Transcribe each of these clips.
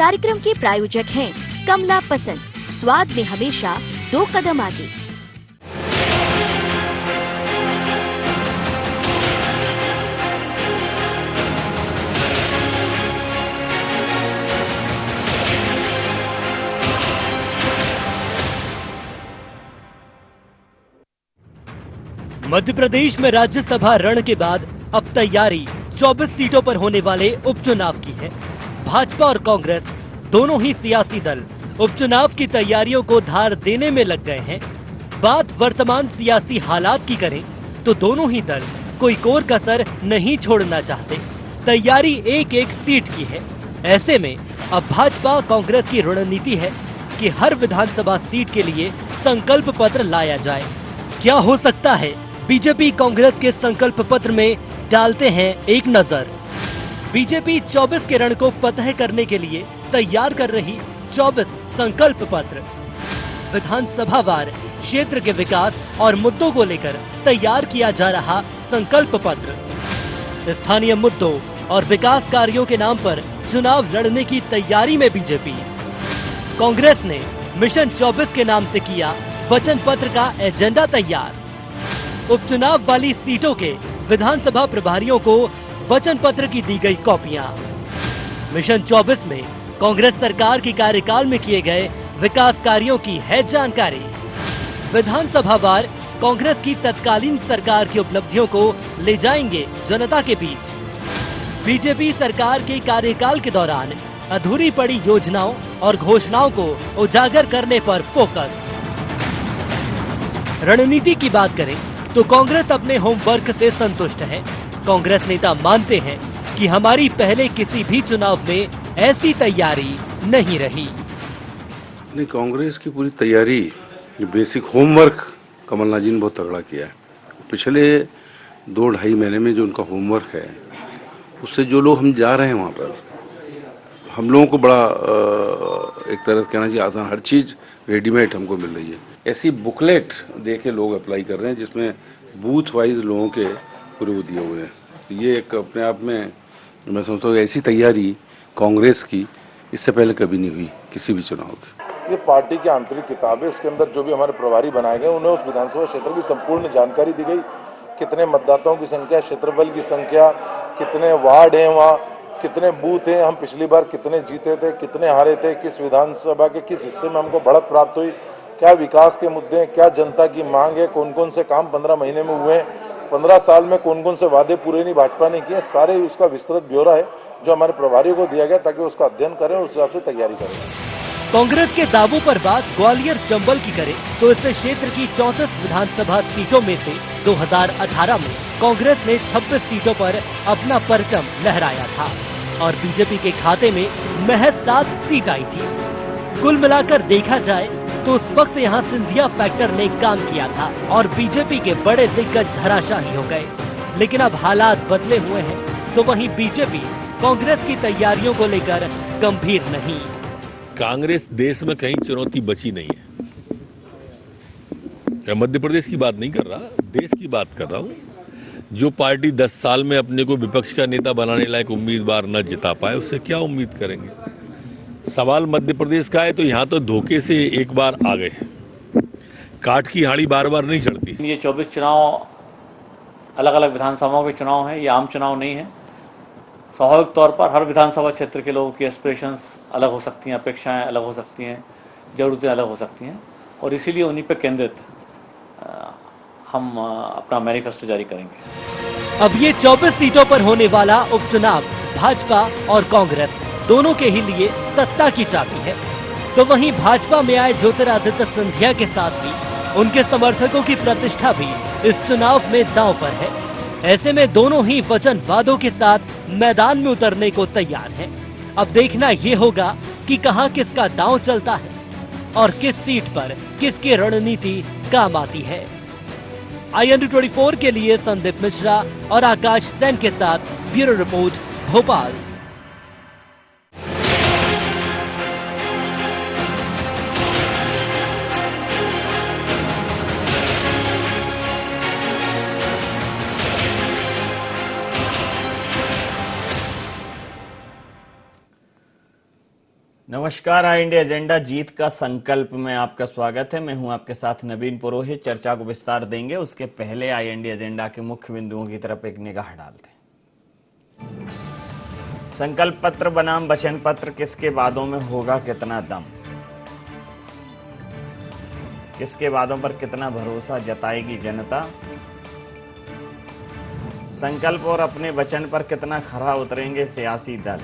कार्यक्रम के प्रायोजक हैं कमला पसंद, स्वाद में हमेशा 2 कदम आगे। मध्य प्रदेश में राज्यसभा रण के बाद अब तैयारी 24 सीटों पर होने वाले उपचुनाव की है। भाजपा और कांग्रेस दोनों ही सियासी दल उपचुनाव की तैयारियों को धार देने में लग गए हैं। बात वर्तमान सियासी हालात की करें तो दोनों ही दल कोई कोर कसर नहीं छोड़ना चाहते। तैयारी एक एक सीट की है। ऐसे में अब भाजपा कांग्रेस की रणनीति है कि हर विधानसभा सीट के लिए संकल्प पत्र लाया जाए। क्या हो सकता है, बीजेपी कांग्रेस के संकल्प पत्र में डालते हैं एक नजर। बीजेपी 24 के रण को फतह करने के लिए तैयार कर रही 24 संकल्प पत्र। विधानसभा वार क्षेत्र के विकास और मुद्दों को लेकर तैयार किया जा रहा संकल्प पत्र। स्थानीय मुद्दों और विकास कार्यों के नाम पर चुनाव लड़ने की तैयारी में बीजेपी। कांग्रेस ने मिशन 24 के नाम से किया वचन पत्र का एजेंडा तैयार। उपचुनाव वाली सीटों के विधानसभा प्रभारियों को वचन पत्र की दी गई कॉपियां। मिशन 24 में कांग्रेस सरकार के कार्यकाल में किए गए विकास कार्यों की है जानकारी। विधानसभा वार कांग्रेस की तत्कालीन सरकार की उपलब्धियों को ले जाएंगे जनता के बीच। बीजेपी सरकार के कार्यकाल के दौरान अधूरी पड़ी योजनाओं और घोषणाओं को उजागर करने पर फोकस। रणनीति की बात करें तो कांग्रेस अपने होमवर्क से संतुष्ट है। कांग्रेस नेता मानते हैं कि हमारी पहले किसी भी चुनाव में ऐसी तैयारी नहीं रही। नहीं, कांग्रेस की पूरी तैयारी, बेसिक होमवर्क कमलनाथ जी ने बहुत तगड़ा किया है। पिछले 2-2.5 महीने में जो उनका होमवर्क है, उससे जो लोग हम जा रहे हैं वहाँ पर, हम लोगों को बड़ा एक तरह से कहना चाहिए आसान, हर चीज़ रेडीमेड हमको मिल रही है। ऐसी बुकलेट दे के लोग अप्लाई कर रहे हैं जिसमें बूथ वाइज लोगों के पूरे वो दिए हुए हैं। ये एक अपने आप में मैं समझता हूँ ऐसी तैयारी कांग्रेस की इससे पहले कभी नहीं हुई किसी भी चुनाव की। ये पार्टी की आंतरिक किताब है। इसके अंदर जो भी हमारे प्रभारी बनाए गए उन्हें उस विधानसभा क्षेत्र की संपूर्ण जानकारी दी गई। कितने मतदाताओं की संख्या, क्षेत्रफल की संख्या, कितने वार्ड हैं वहाँ, कितने बूथ हैं, हम पिछली बार कितने जीते थे, कितने हारे थे, किस विधानसभा के किस हिस्से में हमको बढ़त प्राप्त हुई, क्या विकास के मुद्दे हैं, क्या जनता की मांग है, कौन कौन से काम 15 महीने में हुए हैं, 15 साल में कौन कौन से वादे पूरे नहीं भाजपा ने किए। सारे उसका विस्तृत ब्यौरा है जो हमारे प्रभारियों को दिया गया ताकि उसका अध्ययन करें और उस हिसाब से तैयारी करें। कांग्रेस के दावों पर बात ग्वालियर चंबल की करें तो इस क्षेत्र की 34 विधानसभा सीटों में से 2018 में कांग्रेस ने 26 सीटों पर अपना परचम लहराया था और बीजेपी के खाते में महज 7 सीट आई थी। कुल मिलाकर देखा जाए तो उस वक्त यहाँ सिंधिया फैक्टर ने काम किया था और बीजेपी के बड़े दिग्गज धराशाही हो गए। लेकिन अब हालात बदले हुए हैं तो वहीं बीजेपी कांग्रेस की तैयारियों को लेकर गंभीर नहीं। कांग्रेस देश में कहीं चुनौती बची नहीं है। मैं मध्य प्रदेश की बात नहीं कर रहा, देश की बात कर रहा हूँ। जो पार्टी 10 साल में अपने को विपक्ष का नेता बनाने लायक उम्मीदवार न जिता पाए, उससे क्या उम्मीद करेंगे। सवाल मध्य प्रदेश का है तो यहाँ तो धोखे से एक बार आ गए। काट की हाड़ी बार बार नहीं चढ़ती। ये 24 चुनाव अलग अलग विधानसभाओं के चुनाव हैं, ये आम चुनाव नहीं है। स्वाभाविक तौर पर हर विधानसभा क्षेत्र के लोगों की एस्पिरेशंस अलग हो सकती हैं, अपेक्षाएं अलग हो सकती हैं, ज़रूरतें अलग हो सकती हैं और इसीलिए उन्हीं पर केंद्रित हम अपना मैनिफेस्टो जारी करेंगे। अब ये 24 सीटों पर होने वाला उपचुनाव भाजपा और कांग्रेस दोनों के ही लिए सत्ता की चाबी है। तो वहीं भाजपा में आए ज्योतिरादित्य सिंधिया के साथ ही उनके समर्थकों की प्रतिष्ठा भी इस चुनाव में दांव पर है। ऐसे में दोनों ही वचन वादों के साथ मैदान में उतरने को तैयार हैं। अब देखना ये होगा कि कहां किसका दांव चलता है और किस सीट पर किसकी रणनीति काम आती है। IND24 के लिए संदीप मिश्रा और आकाश सेन के साथ ब्यूरो रिपोर्ट, भोपाल। नमस्कार, आई इंडिया एजेंडा जीत का संकल्प में आपका स्वागत है। मैं हूं आपके साथ नवीन पुरोहित। चर्चा को विस्तार देंगे, उसके पहले आई इंडिया एजेंडा के मुख्य बिंदुओं की तरफ एक निगाह डालते हैं। संकल्प पत्र बनाम वचन पत्र, किसके वादों में होगा कितना दम, किसके वादों पर कितना भरोसा जताएगी जनता, संकल्प और अपने वचन पर कितना खरा उतरेंगे सियासी दल,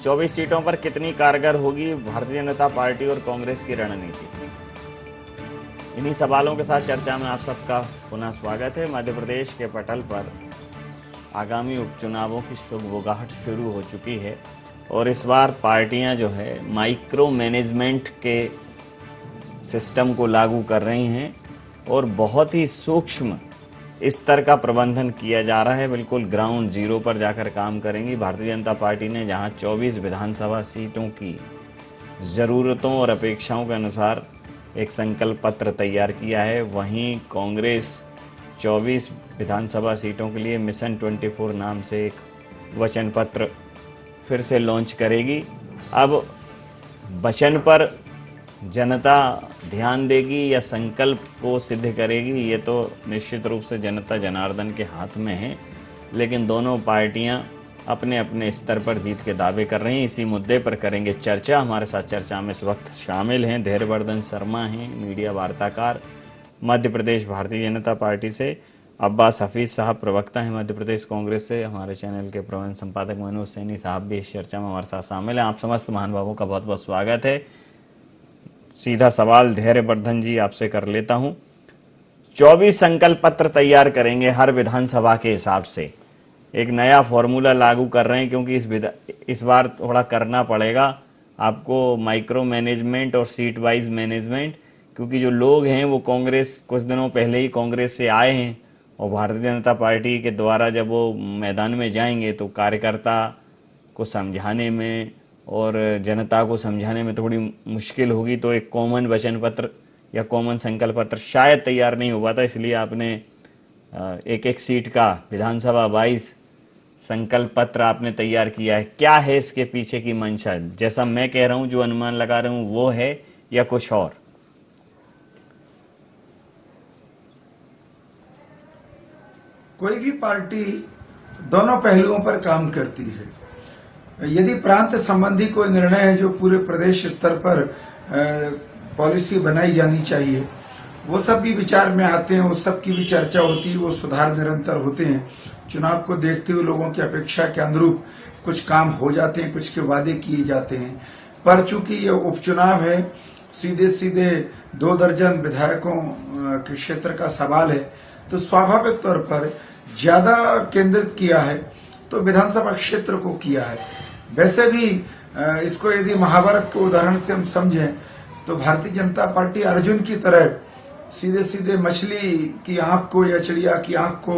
24 सीटों पर कितनी कारगर होगी भारतीय जनता पार्टी और कांग्रेस की रणनीति। इन्हीं सवालों के साथ चर्चा में आप सबका पुनः स्वागत है। मध्य प्रदेश के पटल पर आगामी उपचुनावों की शुभबुगाहट शुरू हो चुकी है और इस बार पार्टियां जो है माइक्रो मैनेजमेंट के सिस्टम को लागू कर रही हैं और बहुत ही सूक्ष्म स्तर का प्रबंधन किया जा रहा है। बिल्कुल ग्राउंड जीरो पर जाकर काम करेंगी। भारतीय जनता पार्टी ने जहां 24 विधानसभा सीटों की ज़रूरतों और अपेक्षाओं के अनुसार एक संकल्प पत्र तैयार किया है, वहीं कांग्रेस 24 विधानसभा सीटों के लिए मिशन 24 नाम से एक वचन पत्र फिर से लॉन्च करेगी। अब वचन पर जनता ध्यान देगी या संकल्प को सिद्ध करेगी, ये तो निश्चित रूप से जनता जनार्दन के हाथ में है, लेकिन दोनों पार्टियां अपने अपने स्तर पर जीत के दावे कर रही हैं। इसी मुद्दे पर करेंगे चर्चा। हमारे साथ चर्चा में इस वक्त शामिल हैं धैर्यवर्धन शर्मा, हैं मीडिया वार्ताकार, मध्य प्रदेश भारतीय जनता पार्टी से, अब्बास हफीज साहब प्रवक्ता हैं मध्य प्रदेश कांग्रेस से, हमारे चैनल के प्रबंध संपादक मनोज सैनी साहब भी इस चर्चा में हमारे साथ शामिल हैं। आप समस्त महानुभावों का बहुत बहुत स्वागत है। सीधा सवाल धैर्यवर्धन जी आपसे कर लेता हूं। 24 संकल्प पत्र तैयार करेंगे हर विधानसभा के हिसाब से, एक नया फॉर्मूला लागू कर रहे हैं क्योंकि इस बार थोड़ा करना पड़ेगा आपको माइक्रो मैनेजमेंट और सीट वाइज मैनेजमेंट, क्योंकि जो लोग हैं वो कांग्रेस कुछ दिनों पहले ही कांग्रेस से आए हैं और भारतीय जनता पार्टी के द्वारा जब वो मैदान में जाएंगे तो कार्यकर्ता को समझाने में और जनता को समझाने में थोड़ी मुश्किल होगी। तो एक कॉमन वचन पत्र या कॉमन संकल्प पत्र शायद तैयार नहीं हुआ था, इसलिए आपने एक एक सीट का विधानसभा 22 संकल्प पत्र आपने तैयार किया है। क्या है इसके पीछे की मंशा? जैसा मैं कह रहा हूं, जो अनुमान लगा रहा हूं वो है या कुछ और? कोई भी पार्टी दोनों पहलुओं पर काम करती है। यदि प्रांत संबंधी कोई निर्णय है जो पूरे प्रदेश स्तर पर पॉलिसी बनाई जानी चाहिए, वो सब भी विचार में आते हैं, उस सब की भी चर्चा होती है, वो सुधार निरंतर होते हैं। चुनाव को देखते हुए लोगों की अपेक्षा के अनुरूप कुछ काम हो जाते हैं, कुछ के वादे किए जाते हैं। पर चूंकि ये उपचुनाव है, सीधे सीधे 2 दर्जन विधायकों के क्षेत्र का सवाल है, तो स्वाभाविक तौर पर ज्यादा केंद्रित किया है तो विधानसभा क्षेत्र को किया है। वैसे भी इसको यदि महाभारत के उदाहरण से हम समझें तो भारतीय जनता पार्टी अर्जुन की तरह सीधे सीधे मछली की आंख को या चिड़िया की आंख को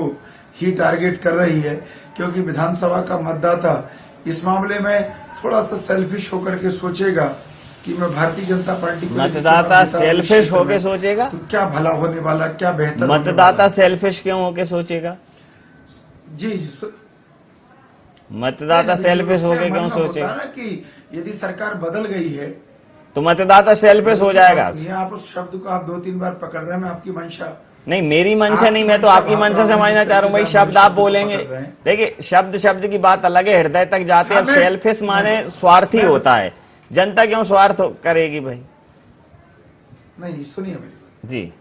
ही टारगेट कर रही है, क्योंकि विधानसभा का मतदाता इस मामले में थोड़ा सा सेल्फिश होकर के सोचेगा कि मैं भारतीय जनता पार्टी को, मतदाता सेल्फिश होके सोचेगा तो क्या भला होने वाला, क्या बेहतर। मतदाता सेल्फिश क्यों होके सोचेगा जी? मतदाता सेल्फिश होके क्यों सोचेगा? ना कि यदि सरकार बदल गई है तो मतदाता सेल्फिश हो जाएगा। आप उस शब्द को आप 2-3 बार पकड़ रहे हैं, मैं आपकी मंशा नहीं, मेरी मंशा नहीं, मैं तो आपकी मंशा समझना चाह रहा हूँ। भाई शब्द आप बोलेंगे, देखिए शब्द की बात अलग है, हृदय तक जाते हैं। अब सेल्फिश माने स्वार्थी होता है, जनता क्यों स्वार्थ करेगी भाई? नहीं, सुनिए मेरी जी।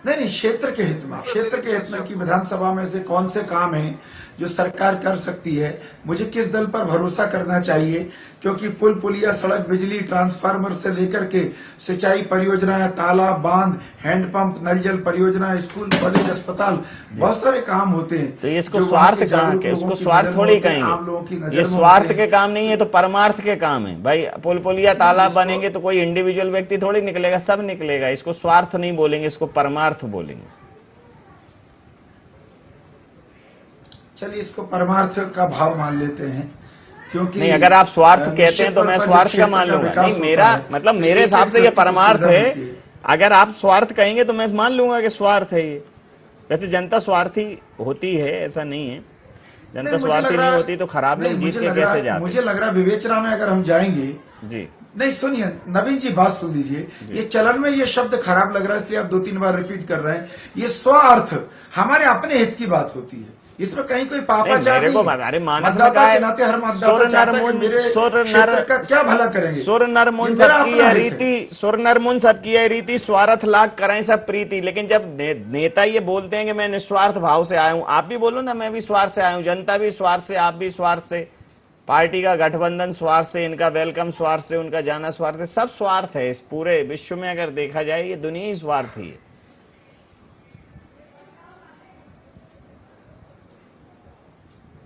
नहीं, क्षेत्र के हित में की विधानसभा में से कौन से काम हैं जो सरकार कर सकती है, मुझे किस दल पर भरोसा करना चाहिए, क्योंकि पुल पुलिया, सड़क, बिजली, ट्रांसफार्मर से लेकर के सिंचाई परियोजनाएं, तालाब, बांध, हैंडपंप, नल जल परियोजना, स्कूल, कॉलेज, अस्पताल, बहुत सारे काम होते हैं। तो इसको स्वार्थ कहाँ के? उसको स्वार्थ थोड़ी कहेंगे, ये स्वार्थ के काम नहीं है, तो परमार्थ के काम है भाई। पुल पुलिया, तालाब बनेंगे तो कोई इंडिविजुअल व्यक्ति थोड़ी निकलेगा, सब निकलेगा। इसको स्वार्थ नहीं बोलेंगे, इसको परमार्थ बोलेंगे। चलिए इसको परमार्थ का भाव मान लेते हैं, क्योंकि नहीं, अगर आप स्वार्थ कहते हैं तो मैं स्वार्थ का मान लूंगा। नहीं, मेरा मतलब मेरे हिसाब से ये परमार्थ है। अगर आप स्वार्थ कहेंगे तो मैं मान लूंगा कि स्वार्थ है ये। वैसे जनता स्वार्थी होती है, ऐसा नहीं है, जनता मुझे स्वार्थी लग रहा नहीं है- होती तो खराब लोग नहीं, जीत मुझे के लग रहा कैसे है- जाते? मुझे लग रहा है विवेचना में अगर हम जाएंगे, जी नहीं सुनिए नवीन जी बात सुन लीजिए, ये चलन में ये शब्द खराब लग रहा है इसलिए आप 2-3 बार रिपीट कर रहे हैं। ये स्वार्थ हमारे अपने हित की बात होती है, इसमें कहीं कोई पापाचार मेरे को नहीं है। अरे मानस में मतदाता कहा के है, नाते हर सुर मतदाता चाहता है कि नरमुन मेरे सुर क्षेत्र नर का क्या भला करेंगे। सुर नरमुन ये मेरा सबकी अपना है हित है। रीति, सुर नरमुन सबकी है रीति, स्वार्थ लाख करें सब प्रीति। लेकिन जब नेता ये बोलते हैं कि मैं निस्वार्थ भाव से आया हूं, आप भी बोलो ना मैं भी स्वार्थ से आया हूं, जनता भी स्वार्थ से, आप भी स्वार्थ से, पार्टी का गठबंधन स्वार्थ से, इनका वेलकम स्वार्थ से, उनका जाना स्वार्थ से, सब स्वार्थ है। इस पूरे विश्व में अगर देखा जाए ये दुनिया ही स्वार्थी है।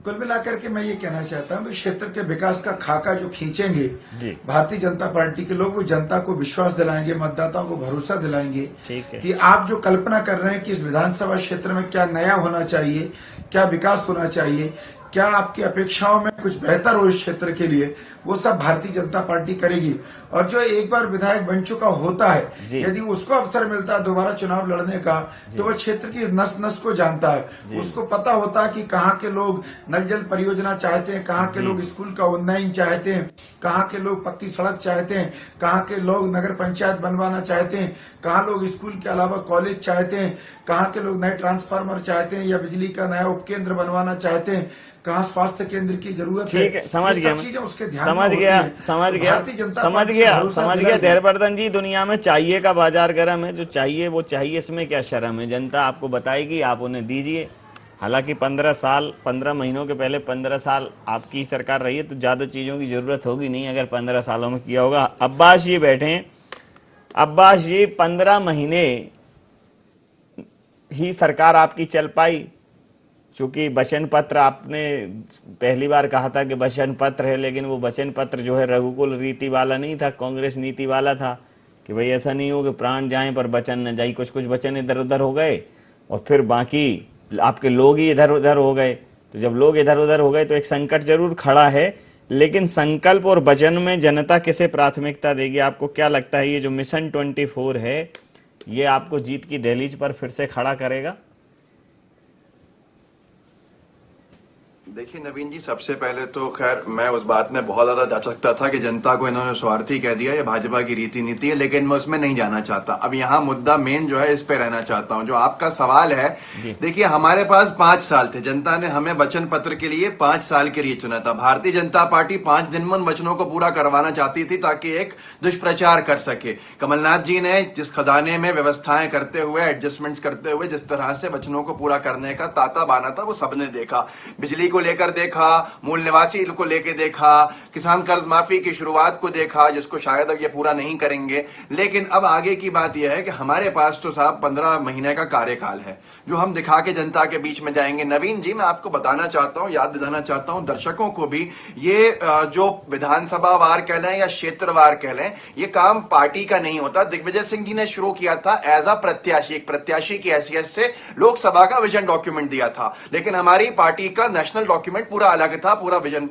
कुल मिलाकर के मैं ये कहना चाहता हूं कि क्षेत्र के विकास का खाका जो खींचेंगे जी। भारतीय जनता पार्टी के लोग, वो जनता को विश्वास दिलाएंगे, मतदाताओं को भरोसा दिलाएंगे ठीक है। कि आप जो कल्पना कर रहे हैं कि इस विधानसभा क्षेत्र में क्या नया होना चाहिए, क्या विकास होना चाहिए, क्या आपकी अपेक्षाओं में कुछ बेहतर हो इस क्षेत्र के लिए, वो सब भारतीय जनता पार्टी करेगी। और जो एक बार विधायक बन चुका होता है, यदि उसको अवसर मिलता है दोबारा चुनाव लड़ने का, तो वह क्षेत्र की नस नस को जानता है। उसको पता होता है कि कहाँ के लोग नल जल परियोजना चाहते हैं, कहाँ के लोग स्कूल का उन्नयन चाहते हैं, कहाँ के लोग पक्की सड़क चाहते हैं, कहाँ के लोग नगर पंचायत बनवाना चाहते हैं, कहाँ लोग स्कूल के अलावा कॉलेज चाहते हैं, कहाँ के लोग नए ट्रांसफार्मर चाहते हैं या बिजली का नया उपकेंद्र बनवाना चाहते हैं, कहाँ स्वास्थ्य केंद्र की जरूरत है। ठीक है, समझ ये गया सब चीजें उसके ध्यान समझ में गया होती हैं। समझ तो गया भारतीय जनता समझ पार्टी गया भरोसा समझ गया दिलाएगी। धैर्यवर्धन जी, दुनिया में चाहिए का बाजार गर्म है, जो चाहिए वो चाहिए, इसमें क्या शर्म है? जनता आपको बताएगी, आप उन्हें दीजिए। हालांकि 15 महीनों के पहले 15 साल आपकी सरकार रही है, तो ज्यादा चीजों की जरूरत होगी नहीं अगर 15 सालों में किया होगा। अब्बास जी बैठे हैं, अब्बास जी 15 महीने ही सरकार आपकी चल पाई, चूंकि वचन पत्र आपने पहली बार कहा था कि वचन पत्र है, लेकिन वो वचन पत्र जो है रघुकुल रीति वाला नहीं था, कांग्रेस नीति वाला था कि भाई ऐसा नहीं हो कि प्राण जाएं पर वचन न जाए। कुछ कुछ वचन इधर उधर हो गए और फिर बाकी आपके लोग ही इधर उधर हो गए। तो जब लोग इधर उधर हो गए तो एक संकट जरूर खड़ा है, लेकिन संकल्प और वचन में जनता किसे प्राथमिकता देगी? आपको क्या लगता है ये जो मिशन 24 है ये आपको जीत की दहलीज पर फिर से खड़ा करेगा? देखिए नवीन जी, सबसे पहले तो खैर मैं उस बात में बहुत ज्यादा जा सकता था कि जनता को इन्होंने स्वार्थी कह दिया, ये भाजपा की रीति नीति है, लेकिन मैं उसमें नहीं जाना चाहता। अब यहाँ मुद्दा मेन जो है इस पे रहना चाहता हूँ। जो आपका सवाल है, देखिए हमारे पास 5 साल थे, जनता ने हमें वचन पत्र के लिए 5 साल के लिए चुना था। भारतीय जनता पार्टी 5 दिन में उन वचनों को पूरा करवाना चाहती थी ताकि एक दुष्प्रचार कर सके। कमलनाथ जी ने जिस खजाने में व्यवस्थाएं करते हुए, एडजस्टमेंट्स करते हुए जिस तरह से वचनों को पूरा करने का ताता बाना था, वो सबने देखा। बिजली को लेकर देखा, मूल निवासी को लेकर देखा, किसान कर्ज माफी की शुरुआत को देखा, जिसको शायद अब ये पूरा नहीं करेंगे। लेकिन अब आगे की बात यह है कि हमारे पास तो साहब 15 महीने का कार्यकाल है जो हम दिखा के जनता के बीच में जाएंगे। नवीन जी, मैं आपको बताना चाहता हूं, याद दिलाना चाहता हूं दर्शकों को भी, ये जो विधानसभा वार कह लें या क्षेत्रवार कह लें, ये काम पार्टी का नहीं होता। दिग्विजय सिंह जी ने शुरू किया था एज अ प्रत्याशी, एक प्रत्याशी की हैसियत से लोकसभा का विजन डॉक्यूमेंट दिया था। लेकिन हमारी पार्टी का नेशनल डॉक्यूमेंट पूरा अलग था, पूरा विजन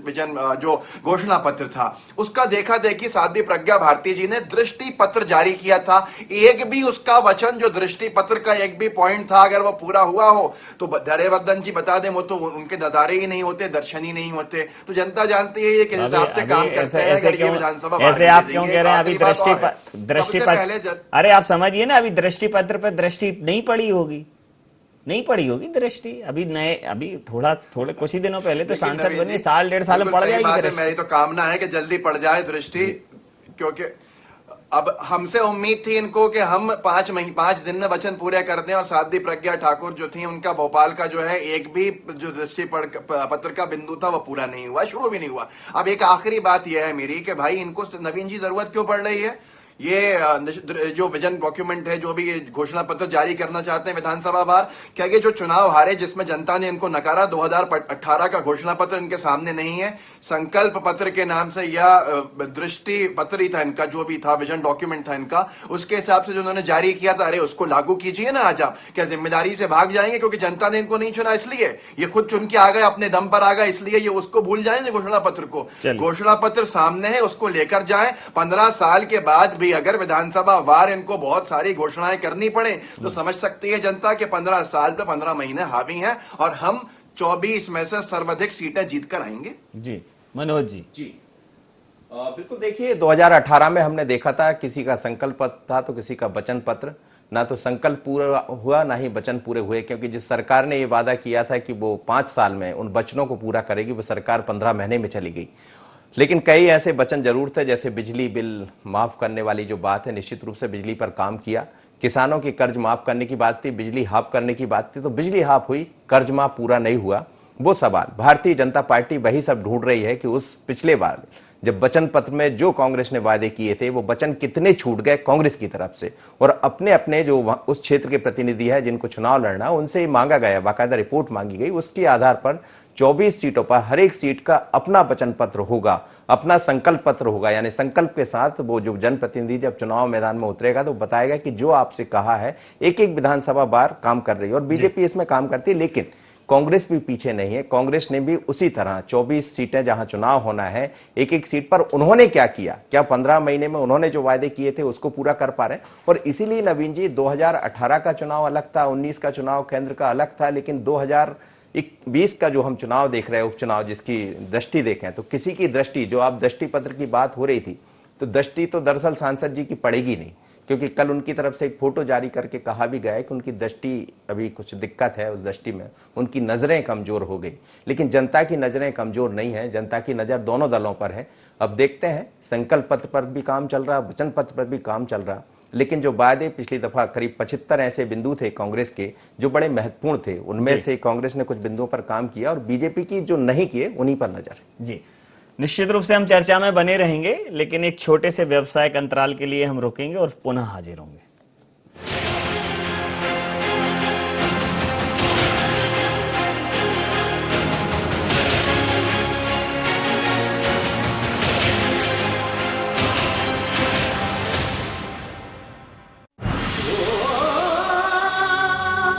जो घोषणा पत्र था उसका देखा देखी साध्वी प्रज्ञा भारती जी ने दृष्टि पत्र जारी किया था। एक भी उसका वचन, जो दृष्टि पत्र का एक भी पॉइंट था, अगर वो पूरा हुआ हो तो धैर्यवर्धन जी बता दें, वो तो उनके नजारे ही नहीं होते, दर्शन ही नहीं होते। तो जनता जानती है ये किस हिसाब से काम करते हैं। ऐसे आप क्यों कह रहे हैं? अभी दृष्टि पत्र, अरे आप समझिए ना, अभी दृष्टि पत्र पर दृष्टि नहीं पड़ी होगी, नहीं पड़ी होगी दृष्टि। अभी नए, अभी थोड़े कुछ ही दिनों पहले तो सांसद बने, 1.5 साल में पड़ जाएगी दृष्टि। मेरी तो कामना है कि जल्दी पड़ जाए दृष्टि, क्योंकि अब हमसे उम्मीद थी इनको कि हम 5 दिन में वचन पूरे कर दें, और साध्वी प्रज्ञा ठाकुर जो थी उनका भोपाल का जो है एक भी जो दृष्टि पत्र का बिंदु था वो पूरा नहीं हुआ, शुरू भी नहीं हुआ। अब एक आखिरी बात यह है मेरी कि भाई इनको नवीन जी जरूरत क्यों पड़ रही है? ये जो विजन डॉक्यूमेंट है, जो भी ये घोषणा पत्र जारी करना चाहते हैं विधानसभा वार, क्या ये जो चुनाव हारे जिसमें जनता ने इनको नकारा, 2018 का घोषणा पत्र इनके सामने नहीं है? संकल्प पत्र के नाम से या दृष्टि पत्र ही था इनका, जो भी था विजन डॉक्यूमेंट था इनका, उसके हिसाब से जो उन्होंने जारी किया था, अरे उसको लागू कीजिए ना। आज आप क्या जिम्मेदारी से भाग जाएंगे क्योंकि जनता ने इनको नहीं चुना इसलिए? ये खुद चुन के आ गए, अपने दम पर आ गए, इसलिए ये उसको भूल जाएंगे घोषणा पत्र को? घोषणा पत्र सामने है, उसको लेकर जाएं। 15 साल के बाद भी अगर विधानसभा वार इनको बहुत सारी घोषणाएं करनी पड़े तो समझ सकती है जनता कि 15 साल पे 15 महीने हावी हैं और हम 24 में से सर्वाधिक सीटें जीतकर आएंगे। जी मनोज जी। जी बिल्कुल, देखिए 2018 में हमने देखा था किसी का संकल्प पत्र था तो किसी का वचन पत्र, ना तो संकल्प पूरा हुआ ना ही वचन पूरे हुए, क्योंकि जिस सरकार ने ये वादा किया था कि वो 5 साल में उन वचनों को पूरा करेगी, वो सरकार 15 महीने में चली गई। लेकिन कई ऐसे वचन जरूर थे, जैसे बिजली बिल माफ करने वाली जो बात है, निश्चित रूप से बिजली पर काम किया। किसानों की कर्ज माफ करने की बात थी, बिजली हाफ करने की बात थी, तो बिजली हाफ हुई, कर्ज माफ पूरा नहीं हुआ। वो सवाल भारतीय जनता पार्टी वही सब ढूंढ रही है कि उस पिछले बार जब वचन पत्र में जो कांग्रेस ने वादे किए थे वो वचन कितने छूट गए कांग्रेस की तरफ से, और अपने अपने जो उस क्षेत्र के प्रतिनिधि है जिनको चुनाव लड़ना, उनसे मांगा गया, बाकायदा रिपोर्ट मांगी गई, उसके आधार पर 24 सीटों पर हर एक सीट का अपना वचन पत्र होगा, अपना संकल्प पत्र होगा। यानी संकल्प के साथ वो जो जनप्रतिनिधि जब चुनाव मैदान में उतरेगा तो बताएगा कि जो आपसे कहा है, एक एक विधानसभा बार काम कर रही है और बीजेपी इसमें काम करती है। लेकिन कांग्रेस भी पीछे नहीं है, कांग्रेस ने भी उसी तरह 24 सीटें जहां चुनाव होना है, एक एक सीट पर उन्होंने क्या किया, क्या 15 महीने में उन्होंने जो वायदे किए थे उसको पूरा कर पा रहे हैं। और इसीलिए नवीन जी 2018 का चुनाव अलग था, 19 का चुनाव केंद्र का अलग था, लेकिन 2020 का जो हम चुनाव देख रहे हैं, उपचुनाव जिसकी दृष्टि देखें तो किसी की दृष्टि, जो आप दृष्टि पत्र की बात हो रही थी, तो दृष्टि तो दरअसल सांसद जी की पड़ेगी नहीं, क्योंकि कल उनकी तरफ से एक फोटो जारी करके कहा भी गया है कि उनकी दृष्टि अभी कुछ दिक्कत है, उस दृष्टि में उनकी नजरें कमजोर हो गई। लेकिन जनता की नजरें कमजोर नहीं है, जनता की नजर दोनों दलों पर है। अब देखते हैं, संकल्प पत्र पर भी काम चल रहा, वचन पत्र पर भी काम चल रहा, लेकिन जो वादे पिछली दफा करीब 75 ऐसे बिंदु थे कांग्रेस के जो बड़े महत्वपूर्ण थे, उनमें से कांग्रेस ने कुछ बिंदुओं पर काम किया और बीजेपी की जो नहीं किए उन्हीं पर नजर। जी निश्चित रूप से हम चर्चा में बने रहेंगे, लेकिन एक छोटे से व्यवसायिक अंतराल के लिए हम रुकेंगे और पुनः हाजिर होंगे।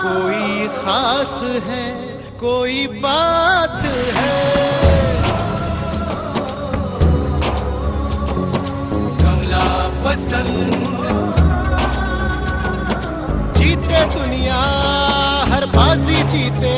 कोई खास है, कोई बात है, पसंद जीते दुनिया, हर बाजी जीते,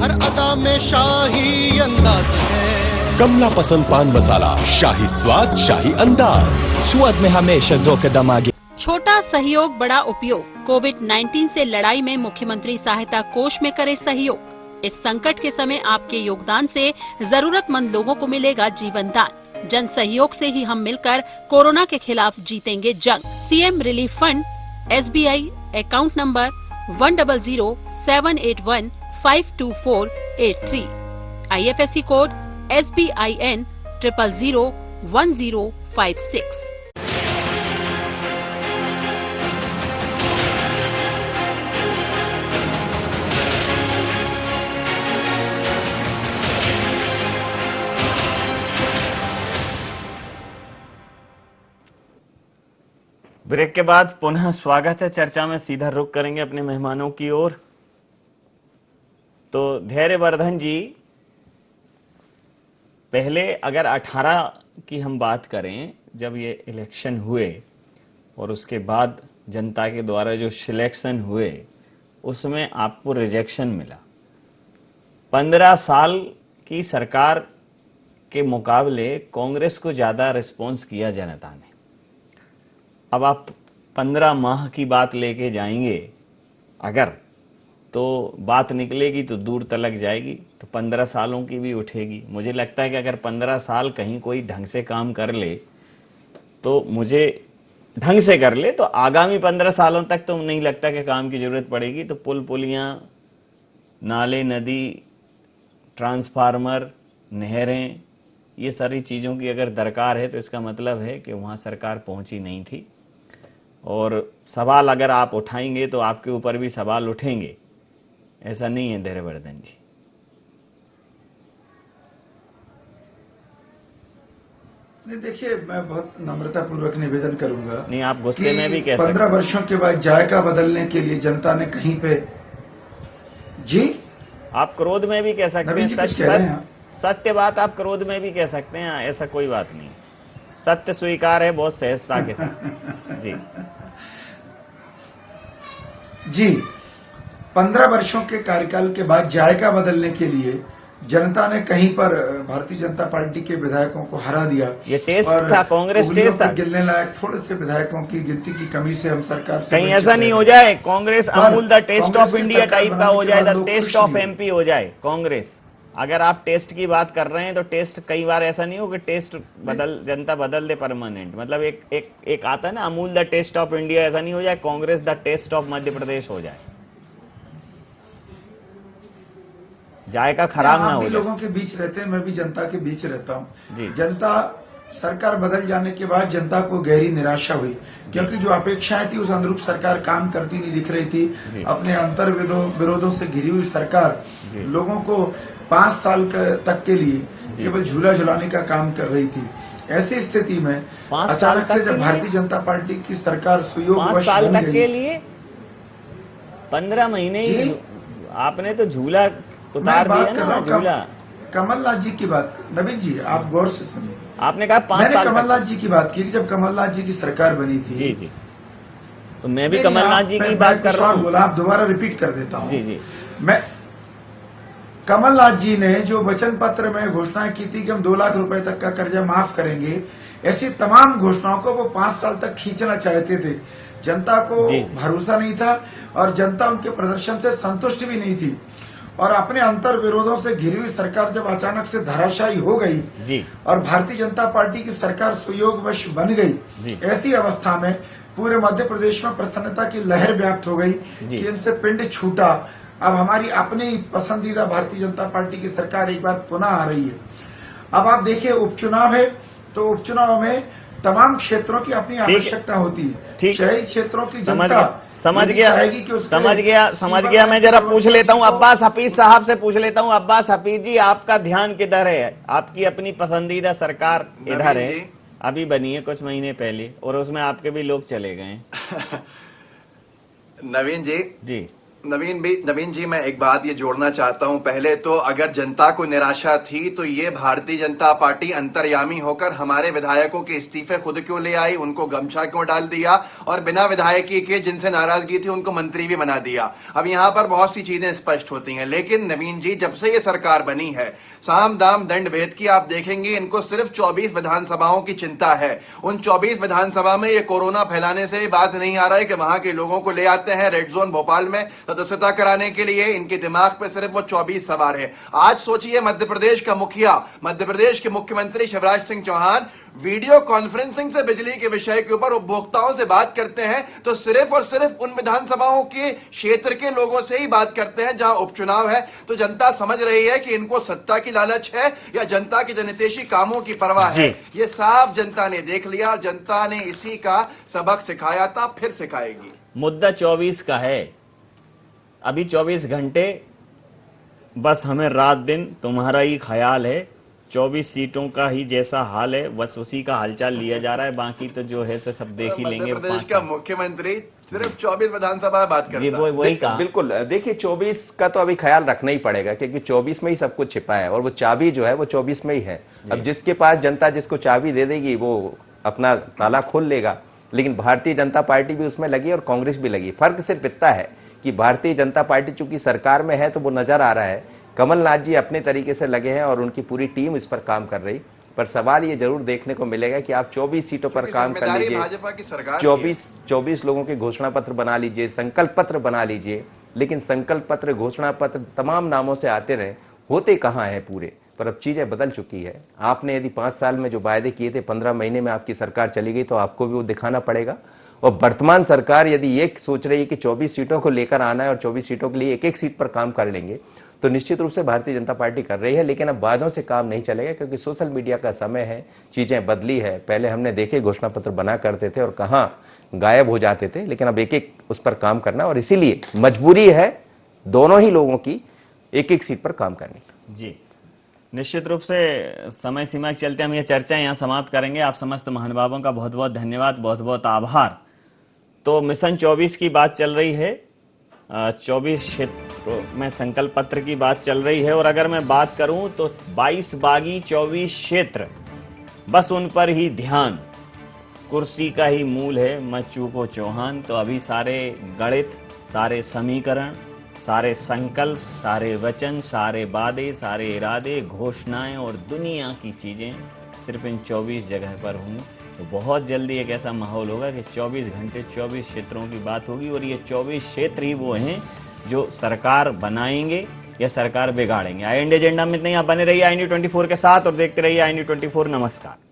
हर अदा में शाही अंदाज है। कमला पसंद पान मसाला, शाही स्वाद, शाही अंदाज, स्वाद में हमेशा 2 कदम आगे। छोटा सहयोग बड़ा उपयोग। कोविड-19 से लड़ाई में मुख्यमंत्री सहायता कोष में करे सहयोग। इस संकट के समय आपके योगदान से जरूरतमंद लोगों को मिलेगा जीवन दान। जन सहयोग से ही हम मिलकर कोरोना के खिलाफ जीतेंगे जंग। CM relief fund, SBI account number 10078152483, IFSC code SBIN 0001056। Break के बाद पुनः स्वागत है। चर्चा में सीधा रुख करेंगे अपने मेहमानों की ओर। तो धैर्यवर्धन जी, पहले अगर 18 की हम बात करें, जब ये इलेक्शन हुए और उसके बाद जनता के द्वारा जो सिलेक्शन हुए उसमें आपको रिजेक्शन मिला। 15 साल की सरकार के मुकाबले कांग्रेस को ज्यादा रिस्पॉन्स किया जनता ने। अब आप 15 माह की बात लेके जाएंगे अगर, तो बात निकलेगी तो दूर तलक जाएगी, तो 15 सालों की भी उठेगी। मुझे लगता है कि अगर 15 साल कहीं कोई ढंग से काम कर ले, तो मुझे ढंग से कर ले, तो आगामी 15 सालों तक तो नहीं लगता कि काम की जरूरत पड़ेगी। तो पुल पुलियां, नाले, नदी, ट्रांसफार्मर, नहरें, ये सारी चीज़ों की अगर दरकार है तो इसका मतलब है कि वहाँ सरकार पहुँची नहीं थी। और सवाल अगर आप उठाएंगे तो आपके ऊपर भी सवाल उठेंगे, ऐसा नहीं है धैर्यवर्धन जी? नहीं, देखिए, मैं बहुत नम्रता पूर्वक निवेदन करूंगा। नहीं, आप गुस्से में भी कह सकते हैं। 15 वर्षों के बाद जायका बदलने के लिए जनता ने कहीं पे, जी आप क्रोध में भी कह सकते हैं, सत्य बात आप क्रोध में भी कह सकते हैं, ऐसा कोई बात नहीं। सत्य स्वीकार है बहुत सहजता के साथ। जी जी, 15 वर्षों के कार्यकाल के बाद जायका बदलने के लिए जनता ने कहीं पर भारतीय जनता पार्टी के विधायकों को हरा दिया। ये टेस्ट था, कांग्रेस टेस्ट था। गिनने लायक थोड़े से विधायकों की गिनती की कमी से हम सरकार से कहीं ऐसा नहीं हो जाए Congress Amul the taste of India type का हो जाए, द टेस्ट ऑफ एमपी हो जाए कांग्रेस। अगर आप टेस्ट की बात कर रहे हैं तो टेस्ट कई बार ऐसा नहीं हो कि टेस्ट जनता बदल दे परमानेंट, मतलब एक आता है ना Amul the taste of India, ऐसा नहीं हो जाए Congress the taste of Madhya Pradesh हो जाए, जायका खराब ना हो जाए। लोगों के बीच रहते हैं, मैं भी जनता के बीच रहता हूँ। जनता सरकार बदल जाने के बाद जनता को गहरी निराशा हुई, क्योंकि जो अपेक्षाएं थी उस अनुरूप सरकार काम करती नहीं दिख रही थी। अपने अंतर विरोधों से घिरी हुई सरकार लोगों को 5 साल तक के लिए केवल झूला झुलाने का काम कर रही थी। ऐसी स्थिति में अचानक से जब भारतीय जनता पार्टी की सरकार सुयोग 5 साल तक के लिए 15 महीने ही आपने तो झूला उतार दिया ना, झूला। कमलनाथ जी की बात, नवीन जी आप गौर से सुनिए, आपने कहा 5 साल कमलनाथ जी की बात की जब कमलनाथ जी की सरकार बनी थी। जी जी, तो मैं भी कमलनाथ जी की बात कर रहा हूँ। बोला, आप दोबारा रिपीट कर देता हूँ। जी जी, मैं कमलनाथ जी ने जो वचन पत्र में घोषणा की थी कि हम 2 लाख रुपए तक का कर्जा माफ करेंगे, ऐसी तमाम घोषणाओं को वो 5 साल तक खींचना चाहते थे। जनता को भरोसा नहीं था और जनता उनके प्रदर्शन से संतुष्ट भी नहीं थी, और अपने अंतर विरोधों से घिरी हुई सरकार जब अचानक से धराशायी हो गई जी, और भारतीय जनता पार्टी की सरकार सुयोगवश बन गई, ऐसी अवस्था में पूरे मध्य प्रदेश में प्रसन्नता की लहर व्याप्त हो गई कि इनसे पिंड छूटा। अब हमारी अपनी पसंदीदा भारतीय जनता पार्टी की सरकार एक बार पुनः आ रही है। अब आप देखिए उपचुनाव है, तो उपचुनाव में तमाम क्षेत्रों की अपनी आवश्यकता होती है। शहरी क्षेत्रों की जनता समझ गया। मैं जरा पूछ लेता हूँ अब्बास हफीज साहब से पूछ लेता हूँ। अब्बास हफीज जी, आपका ध्यान किधर है? आपकी अपनी पसंदीदा सरकार इधर है, अभी बनी है कुछ महीने पहले, और उसमें आपके भी लोग चले गए। नवीन जी मैं एक बात ये जोड़ना चाहता हूं। पहले तो अगर जनता को निराशा थी तो ये भारतीय जनता पार्टी अंतर्यामी होकर हमारे विधायकों के इस्तीफे खुद क्यों ले आई, उनको गमछा क्यों डाल दिया, और बिना विधायकी के जिनसे नाराजगी थी उनको मंत्री भी बना दिया। अब यहां पर बहुत सी चीजें स्पष्ट होती हैं। लेकिन नवीन जी, जब से ये सरकार बनी है, साम दाम दंड भेद की आप देखेंगे, इनको सिर्फ 24 विधानसभाओं की चिंता है। उन 24 विधानसभा में ये कोरोना फैलाने से बात नहीं आ रहा है कि वहां के लोगों को ले आते हैं रेड जोन भोपाल में सदस्यता कराने के लिए। इनके दिमाग पे सिर्फ वो 24 सवार है। आज सोचिए, मध्य प्रदेश का मुखिया, मध्य प्रदेश के मुख्यमंत्री शिवराज सिंह चौहान वीडियो कॉन्फ्रेंसिंग से बिजली के विषय के ऊपर उपभोक्ताओं से बात करते हैं, तो सिर्फ और सिर्फ उन विधानसभाओं के क्षेत्र के लोगों से ही बात करते हैं जहां उपचुनाव है। तो जनता समझ रही है कि इनको सत्ता की लालच है या जनता की जनहितैषी कामों की परवाह है। ये साफ जनता ने देख लिया, और जनता ने इसी का सबक सिखाया था, फिर सिखाएगी। मुद्दा 24 का है। अभी 24 घंटे बस हमें रात दिन तुम्हारा ही ख्याल है। 24 सीटों का ही जैसा हाल है, बस उसी का हालचाल लिया जा रहा है। बाकी तो जो है सो सब देख ही लेंगे। मध्य प्रदेश का मुख्यमंत्री सिर्फ 24 विधानसभा बात करता है। वही कहा। बिल्कुल, देखिए 24 का तो अभी ख्याल रखना ही पड़ेगा, क्योंकि 24 में ही सब कुछ छिपा है, और वो चाबी जो है वो 24 में ही है। अब जिसके पास जनता जिसको चाबी दे देगी वो अपना ताला खोल लेगा। लेकिन भारतीय जनता पार्टी भी उसमें लगी और कांग्रेस भी लगी। फर्क सिर्फ इतना है कि भारतीय जनता पार्टी चूंकि सरकार में है तो वो नजर आ रहा है, कमलनाथ जी अपने तरीके से लगे हैं और उनकी पूरी टीम इस पर काम कर रही। पर सवाल ये जरूर देखने को मिलेगा कि आप 24 सीटों पर काम कर लीजिए, 24 लोगों के घोषणा पत्र बना लीजिए, संकल्प पत्र बना लीजिए, लेकिन संकल्प पत्र, घोषणा पत्र तमाम नामों से आते रहे, होते कहाँ हैं पूरे। पर अब चीजें बदल चुकी है। आपने यदि 5 साल में जो वायदे किए थे, 15 महीने में आपकी सरकार चली गई, तो आपको भी वो दिखाना पड़ेगा। और वर्तमान सरकार यदि ये सोच रही है कि 24 सीटों को लेकर आना है और 24 सीटों के लिए एक एक सीट पर काम कर लेंगे, तो निश्चित रूप से भारतीय जनता पार्टी कर रही है। लेकिन अब वादों से काम नहीं चलेगा, क्योंकि सोशल मीडिया का समय है, चीजें बदली है। पहले हमने देखे घोषणा पत्र बना करते थे और कहाँ गायब हो जाते थे, लेकिन अब एक एक उस पर काम करना, और इसीलिए मजबूरी है दोनों ही लोगों की एक एक सीट पर काम करने की। जी, निश्चित रूप से समय सीमा के चलते हम ये चर्चा यहाँ समाप्त करेंगे। आप समस्त महानुभावों का बहुत बहुत धन्यवाद, बहुत बहुत आभार। तो मिशन 24 की बात चल रही है, 24 क्षेत्रों में संकल्प पत्र की बात चल रही है, और अगर मैं बात करूं तो 22 बागी 24 क्षेत्र, बस उन पर ही ध्यान, कुर्सी का ही मूल है, मत चूको चौहान। तो अभी सारे गणित, सारे समीकरण सारे संकल्प, सारे वचन, सारे वादे, सारे इरादे, घोषणाएं और दुनिया की चीजें सिर्फ इन 24 जगह पर होंगी। तो बहुत जल्दी एक ऐसा माहौल होगा कि 24 घंटे 24 क्षेत्रों की बात होगी और ये 24 क्षेत्र ही वो हैं जो सरकार बनाएंगे या सरकार बिगाड़ेंगे। IND एजेंडा में इतने आप बने रहिए IND 24 के साथ और देखते रहिए IND 24। नमस्कार।